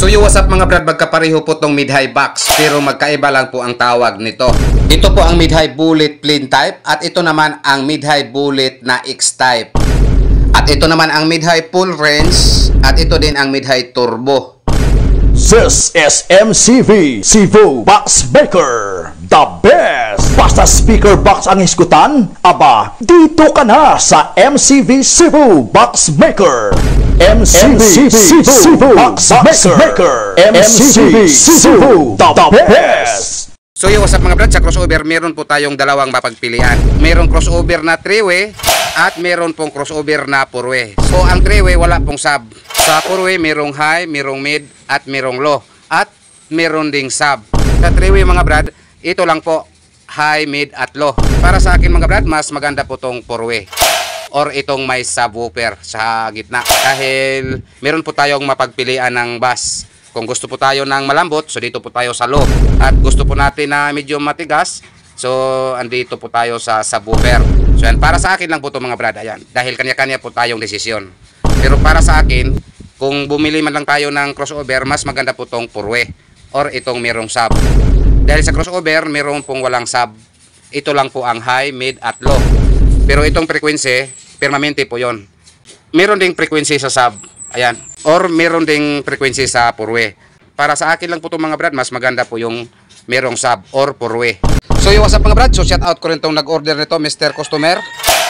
So yo, what's up mga brad, magkapareho po tong mid-high box pero magkaiba lang po ang tawag nito. Ito po ang mid-high bullet plain type at ito naman ang mid-high bullet na X-type. At ito naman ang mid-high full range at ito din ang mid-high turbo. This is MCV Cebu Box Maker, the best! Basta speaker box ang iskutan, aba, dito ka na sa MCV Cebu Box Maker. MCV Cebu Box Maker. MCV Cebu, the best! So yo, what's up mga brad, sa crossover meron po tayong dalawang mapagpilian. Merong crossover na 3-way at meron pong crossover na 4-way. So ang 3-way wala pong sub. Sa 4-way merong high, merong mid at merong low. At meron ding sub. Sa 3-way mga brad, ito lang po, high, mid at low. Para sa akin mga brad, mas maganda po tong 4-way or itong may subwoofer sa gitna. Dahil meron po tayong mapagpilian ng bass. Kung gusto po tayo ng malambot, so dito po tayo sa low. At gusto po natin na medyo matigas, so andito po tayo sa subwoofer. So yan, para sa akin lang po ito mga brad, ayan. Dahil kanya-kanya po tayong desisyon. Pero para sa akin, kung bumili man lang tayo ng crossover, mas maganda po itong 4-way or itong merong sub. Dahil sa crossover, meron pong walang sub. Ito lang po ang high, mid at low. Pero itong frequency, permanente po yon. Meron ding frequency sa sub. Ayan. Or meron ding frequency sa 4-way. Para sa akin lang po itong mga brad, mas maganda po yung merong sub or 4-way. So yung what's up mga brad, so shout out ko rin itong nag-order nito, Mr. Customer.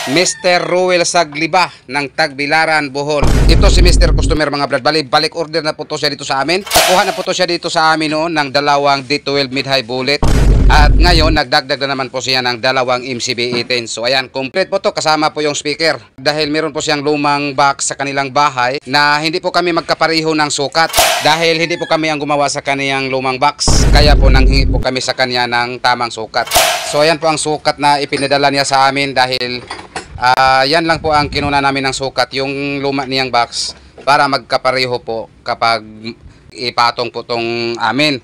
Mr. Ruel Sagliba ng Tagbilaran, Bohol. Ito si Mr. Customer mga brad. Balik order na po to siya dito sa amin. Nakuha na po to siya dito sa amin noon ng dalawang D12 mid-high bullet. At ngayon, nagdagdag na naman po siya ng dalawang MCB-18. So ayan, complete po to. Kasama po yung speaker. Dahil meron po siyang lumang box sa kanilang bahay na hindi po kami magkapareho ng sukat. Dahil hindi po kami ang gumawa sa kaniyang lumang box. Kaya po nanghingi po kami sa kanya ng tamang sukat. So ayan po ang sukat na ipinadala niya sa amin dahil yan lang po ang kinuna namin ng sukat, yung luma niyang box para magkapareho po kapag ipatong po tong amin.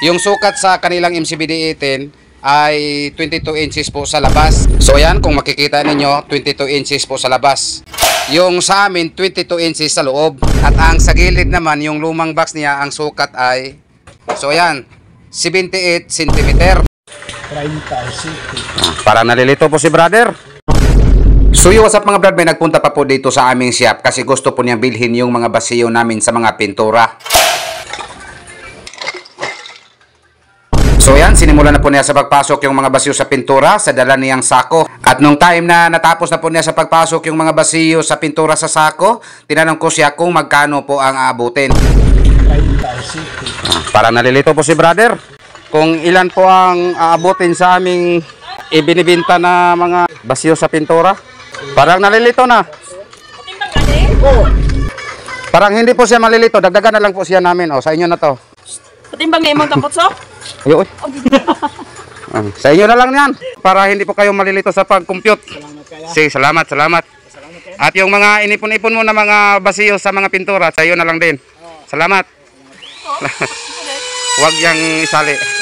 Yung sukat sa kanilang MCBD-18 ay 22 inches po sa labas. So yan, kung makikita ninyo, 22 inches po sa labas. Yung sa amin, 22 inches sa loob. At ang sa gilid naman, yung lumang box niya, ang sukat ay, so yan, 78 cm. Parang nalilito po si brother. So yo, what's up mga brad, may nagpunta pa po dito sa aming shop kasi gusto po niyang bilhin yung mga basiyo namin sa mga pintura. So yan, sinimulan na po niya sa pagpasok yung mga basiyo sa pintura sa dala niyang sako. At nung time na natapos na po niya sa pagpasok yung mga basiyo sa pintura sa sako, tinanong ko siya kung magkano po ang aabutin. Parang nalilito po si brother. Kung ilan po ang aabutin sa aming ibinibinta na mga basiyo sa pintura. Parang nalilito na. Parang hindi po siya malilito. Dagdagan na lang po siya namin. O, sa inyo na to. Patimbang na imong tapot, so? Uy. Sa inyo na lang yan. Para hindi po kayo malilito sa pag-compute. Sige, salamat. At yung mga inipon-ipon mo na mga basiyo sa mga pintura, sa iyo na lang din. Salamat. Huwag yang isali.